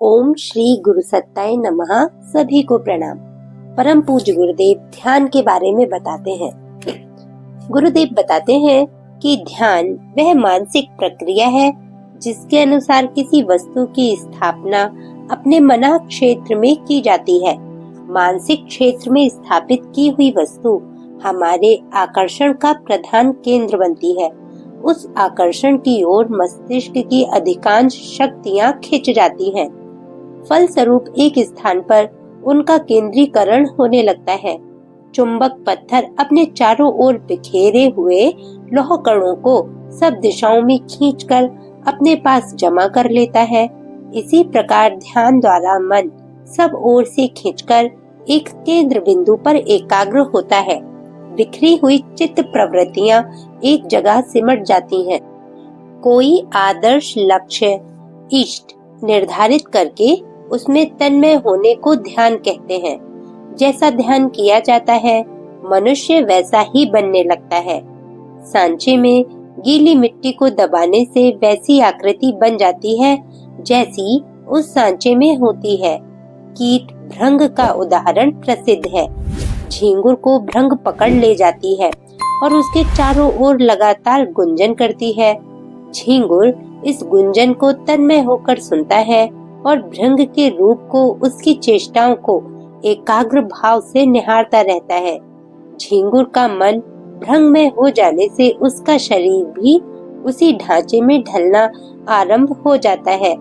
ओम श्री गुरु सत्ताय नमः। सभी को प्रणाम। परम पूज्य गुरुदेव ध्यान के बारे में बताते हैं। गुरुदेव बताते हैं कि ध्यान वह मानसिक प्रक्रिया है जिसके अनुसार किसी वस्तु की स्थापना अपने मन क्षेत्र में की जाती है। मानसिक क्षेत्र में स्थापित की हुई वस्तु हमारे आकर्षण का प्रधान केंद्र बनती है। उस आकर्षण की ओर मस्तिष्क की अधिकांश शक्तियां खिंच जाती हैं। फलस्वरूप एक स्थान पर उनका केंद्रीकरण होने लगता है। चुंबक पत्थर अपने चारों ओर बिखेरे हुए लौह कणों को सब दिशाओं में खींचकर अपने पास जमा कर लेता है। इसी प्रकार ध्यान द्वारा मन सब ओर से खींचकर एक केंद्र बिंदु पर एकाग्र होता है। बिखरी हुई चित्त प्रवृत्तियां एक जगह सिमट जाती हैं। कोई आदर्श लक्ष्य इष्ट निर्धारित करके उसमें तन्मय होने को ध्यान कहते हैं। जैसा ध्यान किया जाता है मनुष्य वैसा ही बनने लगता है। सांचे में गीली मिट्टी को दबाने से वैसी आकृति बन जाती है जैसी उस सांचे में होती है। कीट भृंग का उदाहरण प्रसिद्ध है। झींगुर को भृंग पकड़ ले जाती है और उसके चारों ओर लगातार गुंजन करती है। झींगुर इस गुंजन को तन्मय होकर सुनता है और भृंग के रूप को, उसकी चेष्टाओं को एकाग्र भाव से निहारता रहता है। झींगुर का मन भ्रंग में हो जाने से उसका शरीर भी उसी ढांचे में ढलना आरंभ हो जाता है।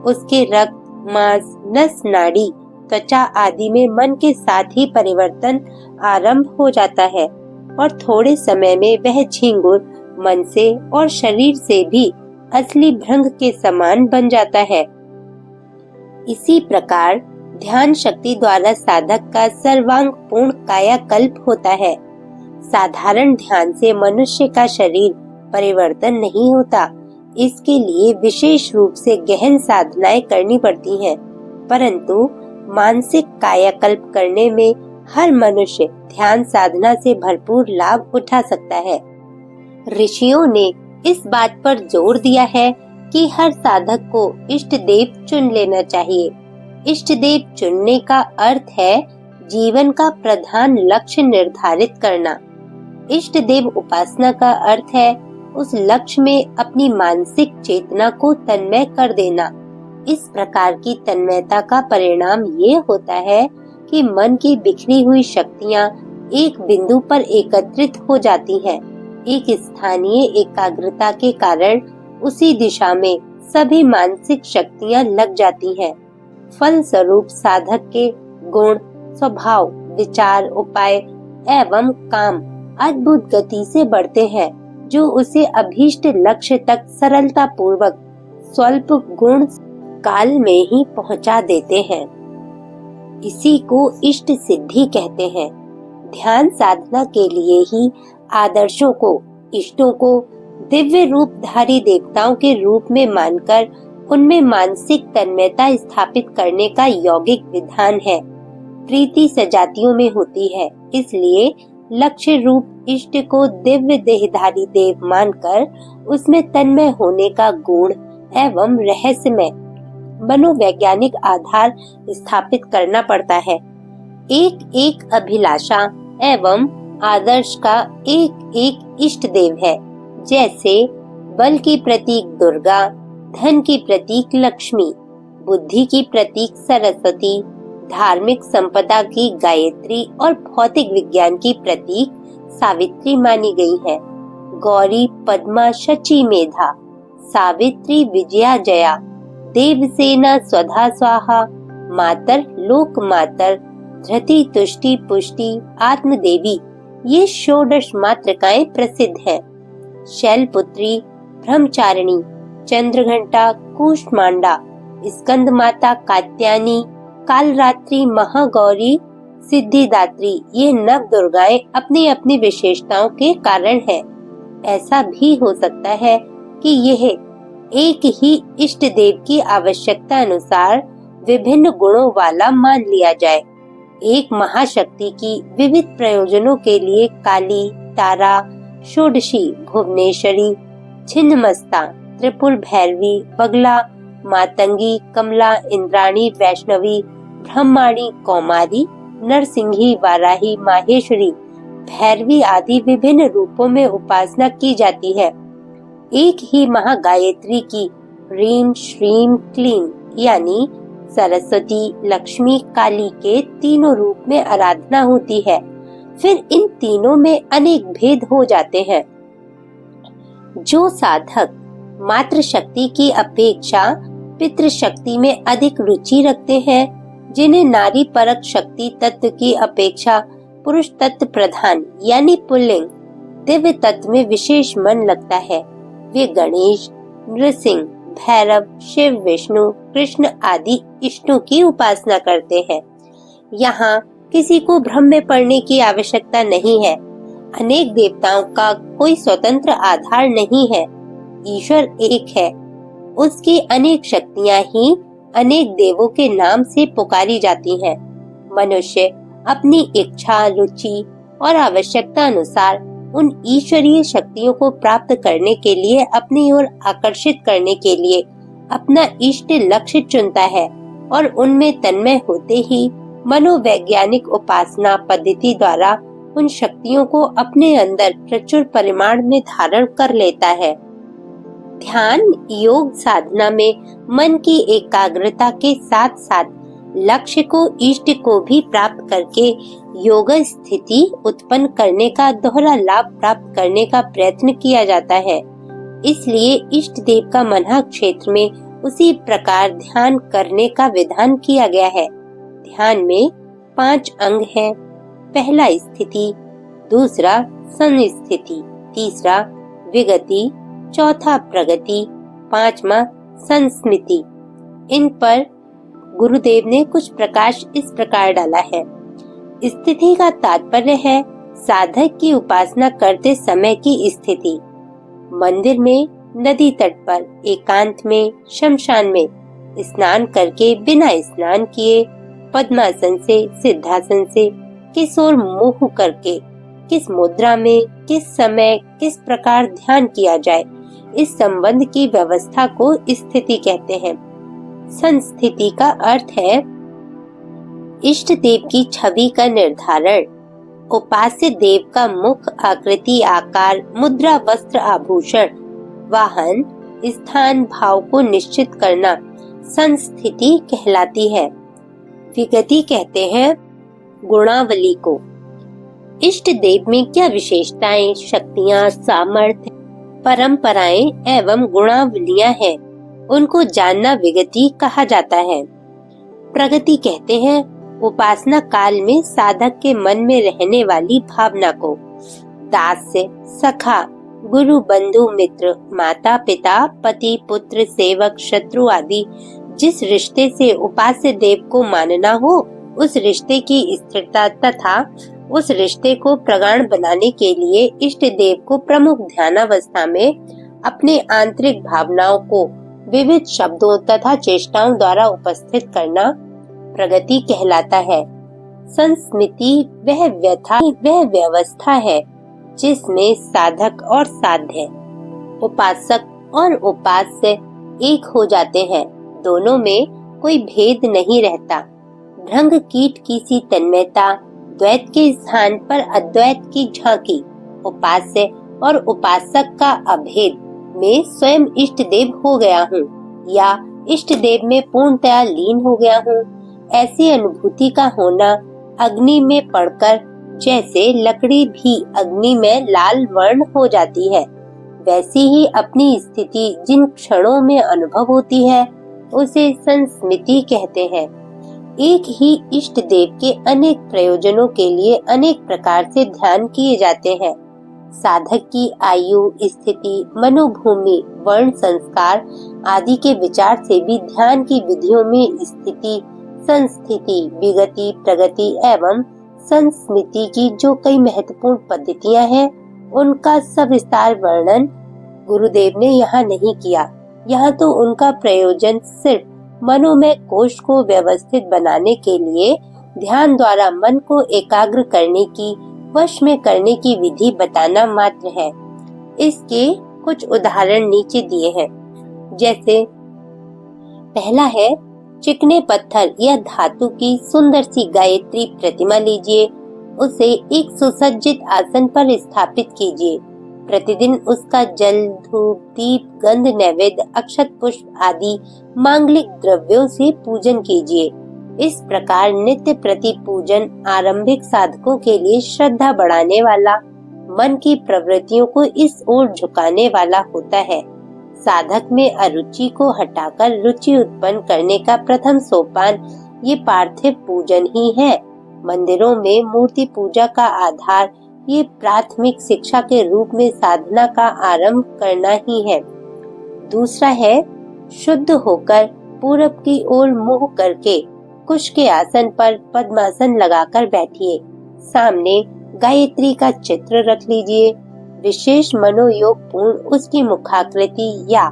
उसके रक्त, मांस, नस, नाड़ी, त्वचा आदि में मन के साथ ही परिवर्तन आरंभ हो जाता है और थोड़े समय में वह झींगुर मन से और शरीर से भी असली भृंग के समान बन जाता है। इसी प्रकार ध्यान शक्ति द्वारा साधक का सर्वांग पूर्ण कायाकल्प होता है। साधारण ध्यान से मनुष्य का शरीर परिवर्तन नहीं होता। इसके लिए विशेष रूप से गहन साधनाएं करनी पड़ती हैं। परंतु मानसिक कायाकल्प करने में हर मनुष्य ध्यान साधना से भरपूर लाभ उठा सकता है। ऋषियों ने इस बात पर जोर दिया है कि हर साधक को इष्ट देव चुन लेना चाहिए। इष्ट देव चुनने का अर्थ है जीवन का प्रधान लक्ष्य निर्धारित करना। इष्ट देव उपासना का अर्थ है उस लक्ष्य में अपनी मानसिक चेतना को तन्मय कर देना। इस प्रकार की तन्मयता का परिणाम ये होता है कि मन की बिखरी हुई शक्तियां एक बिंदु पर एकत्रित हो जाती हैं। एक स्थानीय एकाग्रता के कारण उसी दिशा में सभी मानसिक शक्तियां लग जाती हैं। फलस्वरूप साधक के गुण, स्वभाव, विचार, उपाय एवं काम अद्भुत गति से बढ़ते हैं, जो उसे अभीष्ट लक्ष्य तक सरलता पूर्वक स्वल्प गुण काल में ही पहुंचा देते हैं। इसी को इष्ट सिद्धि कहते हैं। ध्यान साधना के लिए ही आदर्शों को, इष्टों को दिव्य रूपधारी देवताओं के रूप में मानकर उनमें मानसिक तन्मयता स्थापित करने का यौगिक विधान है। प्रीति सजातियों में होती है, इसलिए लक्ष्य रूप इष्ट को दिव्य देहधारी देव मानकर उसमें तन्मय होने का गुण एवं रहस्यमय मनोवैज्ञानिक आधार स्थापित करना पड़ता है। एक एक अभिलाषा एवं आदर्श का एक एक इष्ट देव है। जैसे बल की प्रतीक दुर्गा, धन की प्रतीक लक्ष्मी, बुद्धि की प्रतीक सरस्वती, धार्मिक संपदा की गायत्री और भौतिक विज्ञान की प्रतीक सावित्री मानी गई है। गौरी, पद्मा, शची, मेधा, सावित्री, विजया, जया, देवसेना, स्वधा, स्वाहा, मातर, लोक मातर, धृति, तुष्टि, पुष्टि, आत्मदेवी, ये षोडश मातृकाएं प्रसिद्ध हैं। शैलपुत्री, ब्रह्मचारिणी, चंद्रघंटा, कूष्मांडा, स्कंद माता, कात्यायनी, कालरात्रि, महागौरी, सिद्धिदात्री, ये नव दुर्गाएं अपनी अपनी विशेषताओं के कारण हैं। ऐसा भी हो सकता है कि यह एक ही इष्ट देव की आवश्यकता अनुसार विभिन्न गुणों वाला मान लिया जाए। एक महाशक्ति की विविध प्रयोजनों के लिए काली, तारा, षोडशी, भुवनेश्वरी, छिन्नमस्ता, त्रिपुर भैरवी, बगला, मातंगी, कमला, इंद्राणी, वैष्णवी, ब्रह्माणी, कौमारी, नरसिंही, वाराही, माहेश्वरी, भैरवी आदि विभिन्न रूपों में उपासना की जाती है। एक ही महागायत्री की ह्रीं श्रीं क्लीं यानी सरस्वती, लक्ष्मी, काली के तीनों रूप में आराधना होती है। फिर इन तीनों में अनेक भेद हो जाते हैं। जो साधक मातृ शक्ति की अपेक्षा पितृ शक्ति में अधिक रुचि रखते हैं, जिन्हें नारी परक शक्ति तत्व की अपेक्षा पुरुष तत्व प्रधान यानी पुल्लिंग दिव्य तत्व में विशेष मन लगता है, वे गणेश, नृसिंह, भैरव, शिव, विष्णु, कृष्ण आदि इष्टों की उपासना करते हैं। यहाँ किसी को भ्रम में पड़ने की आवश्यकता नहीं है। अनेक देवताओं का कोई स्वतंत्र आधार नहीं है। ईश्वर एक है, उसकी अनेक शक्तियाँ ही अनेक देवों के नाम से पुकारी जाती हैं। मनुष्य अपनी इच्छा, रुचि और आवश्यकता अनुसार उन ईश्वरीय शक्तियों को प्राप्त करने के लिए, अपनी ओर आकर्षित करने के लिए अपना इष्ट लक्ष्य चुनता है और उनमें तन्मय होते ही मनोवैज्ञानिक उपासना पद्धति द्वारा उन शक्तियों को अपने अंदर प्रचुर परिमाण में धारण कर लेता है। ध्यान योग साधना में मन की एकाग्रता के साथ साथ लक्ष्य को, इष्ट को भी प्राप्त करके योग स्थिति उत्पन्न करने का दोहरा लाभ प्राप्त करने का प्रयत्न किया जाता है। इसलिए इष्ट देव का मना क्षेत्र में उसी प्रकार ध्यान करने का विधान किया गया है। ध्यान में 5 अंग हैं। पहला स्थिति, दूसरा संस्थिति, तीसरा विगति, चौथा प्रगति, 5वां संस्मृति। इन पर गुरुदेव ने कुछ प्रकाश इस प्रकार डाला है। स्थिति का तात्पर्य है साधक की उपासना करते समय की स्थिति। मंदिर में, नदी तट पर, एकांत में, शमशान में स्नान करके, बिना स्नान किए, पद्मासन से, सिद्धासन से, किस ओर मुंह करके, किस मुद्रा में, किस समय, किस प्रकार ध्यान किया जाए, इस संबंध की व्यवस्था को स्थिति कहते हैं। संस्थिति का अर्थ है इष्ट देव की छवि का निर्धारण, उपास्य देव का मुख, आकृति, आकार, मुद्रा, वस्त्र, आभूषण, वाहन, स्थान, भाव को निश्चित करना संस्थिति कहलाती है। विगति कहते हैं गुणावली को। इष्ट देव में क्या विशेषताएं, शक्तियां, सामर्थ्य, परंपराएं एवं गुणावलियां हैं, उनको जानना विगति कहा जाता है। प्रगति कहते हैं उपासना काल में साधक के मन में रहने वाली भावना को। दास्य, सखा, गुरु, बंधु, मित्र, माता पिता, पति, पुत्र, सेवक, शत्रु आदि जिस रिश्ते से उपास्य देव को मानना हो, उस रिश्ते की स्थिरता तथा उस रिश्ते को प्रगाढ़ बनाने के लिए इष्ट देव को प्रमुख ध्यानावस्था में अपने आंतरिक भावनाओं को विविध शब्दों तथा चेष्टाओं द्वारा उपस्थित करना प्रगति कहलाता है। संस्मृति वह व्यवस्था है जिसमें साधक और साध्य, उपासक और उपास्य एक हो जाते हैं। दोनों में कोई भेद नहीं रहता। भृंग कीट की सी तन्मयता, द्वैत के स्थान पर अद्वैत की झांकी, उपास्य और उपासक का अभेद में स्वयं इष्ट देव हो गया हूँ या इष्ट देव में पूर्णतया लीन हो गया हूँ, ऐसी अनुभूति का होना अग्नि में पड़कर जैसे लकड़ी भी अग्नि में लाल वर्ण हो जाती है, वैसी ही अपनी स्थिति जिन क्षणों में अनुभव होती है उसे संस्मृति कहते हैं। एक ही इष्ट देव के अनेक प्रयोजनों के लिए अनेक प्रकार से ध्यान किए जाते हैं। साधक की आयु, स्थिति, मनोभूमि, वर्ण, संस्कार आदि के विचार से भी ध्यान की विधियों में स्थिति, संस्थिति, विगति, प्रगति एवं संस्मृति की जो कई महत्वपूर्ण पद्धतियां हैं, उनका सविस्तार वर्णन गुरुदेव ने यहाँ नहीं किया। यहाँ तो उनका प्रयोजन सिर्फ मनोमय कोश को व्यवस्थित बनाने के लिए ध्यान द्वारा मन को एकाग्र करने की, वश में करने की विधि बताना मात्र है। इसके कुछ उदाहरण नीचे दिए हैं। जैसे पहला है, चिकने पत्थर या धातु की सुंदर सी गायत्री प्रतिमा लीजिए। उसे एक सुसज्जित आसन पर स्थापित कीजिए। प्रतिदिन उसका जल, धूप, दीप, गंध, नैवेद्य, अक्षत पुष्प आदि मांगलिक द्रव्यों से पूजन कीजिए। इस प्रकार नित्य प्रति पूजन आरंभिक साधकों के लिए श्रद्धा बढ़ाने वाला, मन की प्रवृत्तियों को इस ओर झुकाने वाला होता है। साधक में अरुचि को हटाकर रुचि उत्पन्न करने का प्रथम सोपान ये पार्थिव पूजन ही है। मंदिरों में मूर्ति पूजा का आधार ये प्राथमिक शिक्षा के रूप में साधना का आरंभ करना ही है। दूसरा है, शुद्ध होकर पूरब की ओर मुंह करके कुश के आसन पर पद्मासन लगाकर बैठिए। सामने गायत्री का चित्र रख लीजिए। विशेष मनोयोग पूर्ण उसकी मुखाकृति या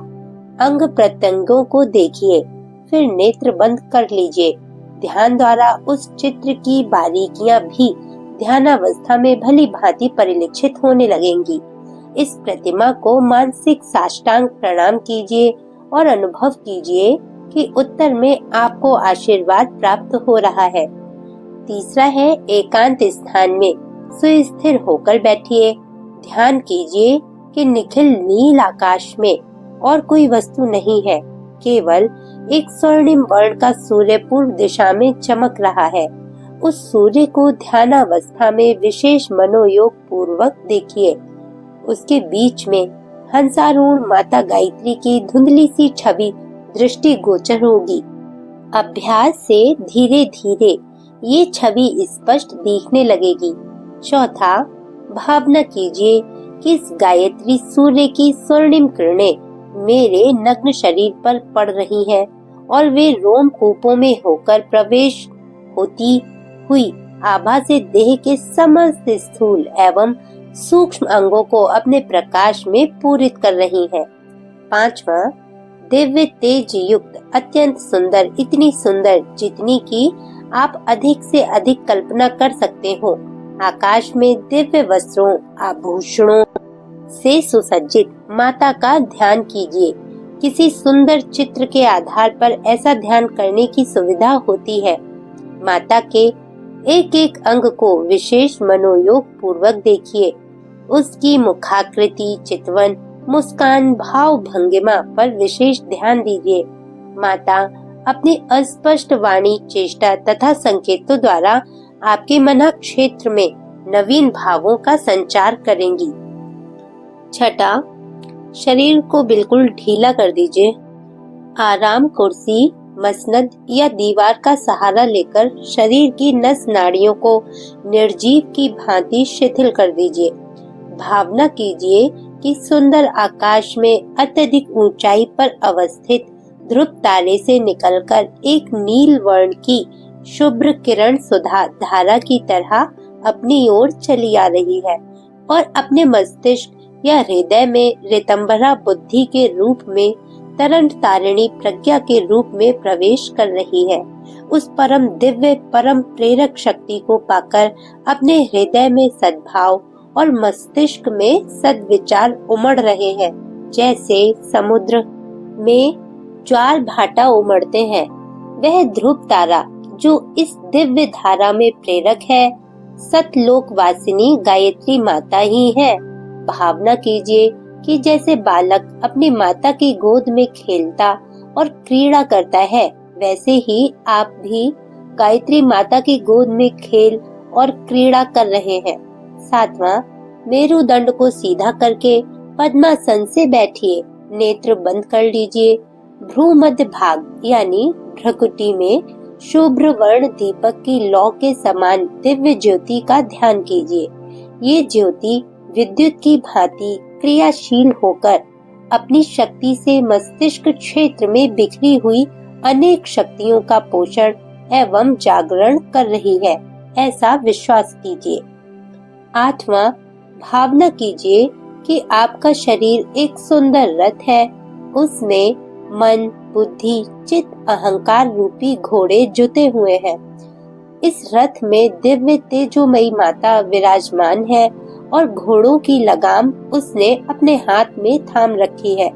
अंग प्रत्यंगों को देखिए। फिर नेत्र बंद कर लीजिए। ध्यान द्वारा उस चित्र की बारीकियां भी ध्यानावस्था में भली भांति परिलक्षित होने लगेंगी। इस प्रतिमा को मानसिक साष्टांग प्रणाम कीजिए और अनुभव कीजिए कि उत्तर में आपको आशीर्वाद प्राप्त हो रहा है। तीसरा है, एकांत स्थान में सुस्थिर होकर बैठिए। ध्यान कीजिए कि निखिल नील आकाश में और कोई वस्तु नहीं है, केवल एक स्वर्णिम वर्ण का सूर्य पूर्व दिशा में चमक रहा है। उस सूर्य को ध्यानावस्था में विशेष मनोयोग पूर्वक देखिए। उसके बीच में हंसारूढ़ माता गायत्री की धुंधली सी छवि दृष्टि गोचर होगी। अभ्यास से धीरे धीरे ये छवि स्पष्ट दिखने लगेगी। चौथा, भावना कीजिए कि इस गायत्री सूर्य की स्वर्णिम किरणें मेरे नग्न शरीर पर पड़ रही हैं और वे रोमकूपों में होकर प्रवेश होती हुई आभा से देह के समस्त स्थूल एवं सूक्ष्म अंगों को अपने प्रकाश में पूरित कर रही हैं। पांचवा, दिव्य तेज युक्त अत्यंत सुंदर, इतनी सुंदर जितनी कि आप अधिक से अधिक कल्पना कर सकते हो, आकाश में दिव्य वस्त्रों आभूषणों से सुसज्जित माता का ध्यान कीजिए। किसी सुंदर चित्र के आधार पर ऐसा ध्यान करने की सुविधा होती है। माता के एक एक अंग को विशेष मनोयोग पूर्वक देखिए। उसकी मुखाकृति, चितवन, मुस्कान, भाव भंगिमा पर विशेष ध्यान दीजिए। माता अपने अस्पष्ट वाणी, चेष्टा तथा संकेतों द्वारा आपके मन क्षेत्र में नवीन भावों का संचार करेंगी। छठा, शरीर को बिल्कुल ढीला कर दीजिए। आराम कुर्सी, मसनद या दीवार का सहारा लेकर शरीर की नस नाड़ियों को निर्जीव की भांति शिथिल कर दीजिए। भावना कीजिए कि सुंदर आकाश में अत्यधिक ऊंचाई पर अवस्थित ध्रुव तारे से निकलकर एक नील वर्ण की शुभ्र किरण सुधा धारा की तरह अपनी ओर चली आ रही है और अपने मस्तिष्क या हृदय में रितंबरा बुद्धि के रूप में तरंग तारिणी प्रज्ञा के रूप में प्रवेश कर रही है। उस परम दिव्य परम प्रेरक शक्ति को पाकर अपने हृदय में सद्भाव और मस्तिष्क में सद्विचार उमड़ रहे हैं। जैसे समुद्र में ज्वार भाटा उमड़ते हैं, वह ध्रुव तारा जो इस दिव्य धारा में प्रेरक है, सतलोक वासिनी गायत्री माता ही है। भावना कीजिए कि जैसे बालक अपनी माता की गोद में खेलता और क्रीड़ा करता है, वैसे ही आप भी गायत्री माता की गोद में खेल और क्रीड़ा कर रहे हैं। सातवां, मेरुदंड को सीधा करके पद्मासन से बैठिए। नेत्र बंद कर लीजिए। भ्रू मध्य भाग यानी भ्रुकुटी में शुभ्र वर्ण दीपक की लौ के समान दिव्य ज्योति का ध्यान कीजिए। ये ज्योति विद्युत की भांति क्रियाशील होकर अपनी शक्ति से मस्तिष्क क्षेत्र में बिखरी हुई अनेक शक्तियों का पोषण एवं जागरण कर रही है, ऐसा विश्वास कीजिए। आठवां, भावना कीजिए कि आपका शरीर एक सुंदर रथ है। उसमें मन, बुद्धि, चित्त, अहंकार रूपी घोड़े जुते हुए हैं। इस रथ में दिव्य तेजोमयी माता विराजमान है और घोड़ों की लगाम उसने अपने हाथ में थाम रखी है।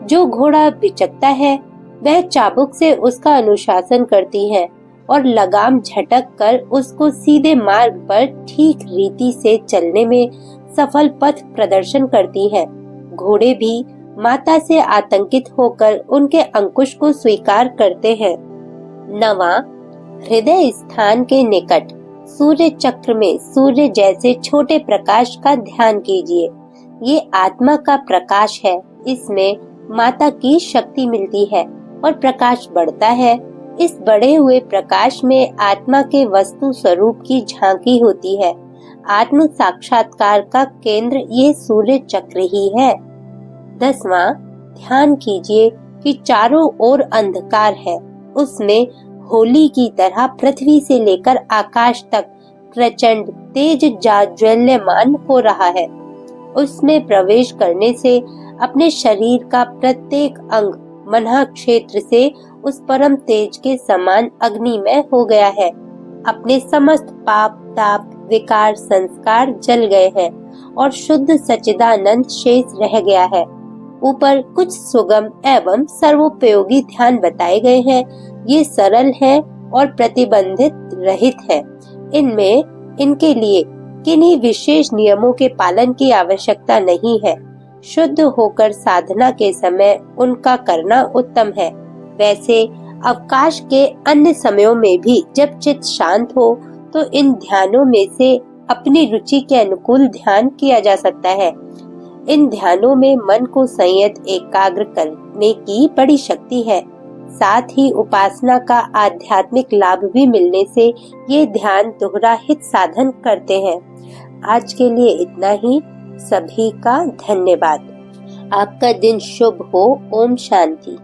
जो घोड़ा बिचकता है वह चाबुक से उसका अनुशासन करती हैं और लगाम झटक कर उसको सीधे मार्ग पर ठीक रीति से चलने में सफल पथ प्रदर्शन करती हैं। घोड़े भी माता से आतंकित होकर उनके अंकुश को स्वीकार करते हैं। 9वां, हृदय स्थान के निकट सूर्य चक्र में सूर्य जैसे छोटे प्रकाश का ध्यान कीजिए। ये आत्मा का प्रकाश है। इसमें माता की शक्ति मिलती है और प्रकाश बढ़ता है। इस बढ़े हुए प्रकाश में आत्मा के वस्तु स्वरूप की झांकी होती है। आत्म साक्षात्कार का केंद्र ये सूर्य चक्र ही है। 10वां, ध्यान कीजिए कि चारों ओर अंधकार है। उसमें होली की तरह पृथ्वी से लेकर आकाश तक प्रचंड तेज जाज्वल्यमान हो रहा है। उसमें प्रवेश करने से अपने शरीर का प्रत्येक अंग मन क्षेत्र से उस परम तेज के समान अग्निमय हो गया है। अपने समस्त पाप ताप विकार संस्कार जल गए हैं और शुद्ध सच्चिदानंद शेष रह गया है। ऊपर कुछ सुगम एवं सर्वोपयोगी ध्यान बताए गए हैं। ये सरल है और प्रतिबंधित रहित है। इनमें इनके लिए किन्हीं विशेष नियमों के पालन की आवश्यकता नहीं है। शुद्ध होकर साधना के समय उनका करना उत्तम है। वैसे अवकाश के अन्य समयों में भी जब चित्त शांत हो तो इन ध्यानों में से अपनी रुचि के अनुकूल ध्यान किया जा सकता है। इन ध्यानों में मन को संयत एकाग्र करने की बड़ी शक्ति है। साथ ही उपासना का आध्यात्मिक लाभ भी मिलने से ये ध्यान दोहरा हित साधन करते हैं। आज के लिए इतना ही। सभी का धन्यवाद। आपका दिन शुभ हो। ओम शांति।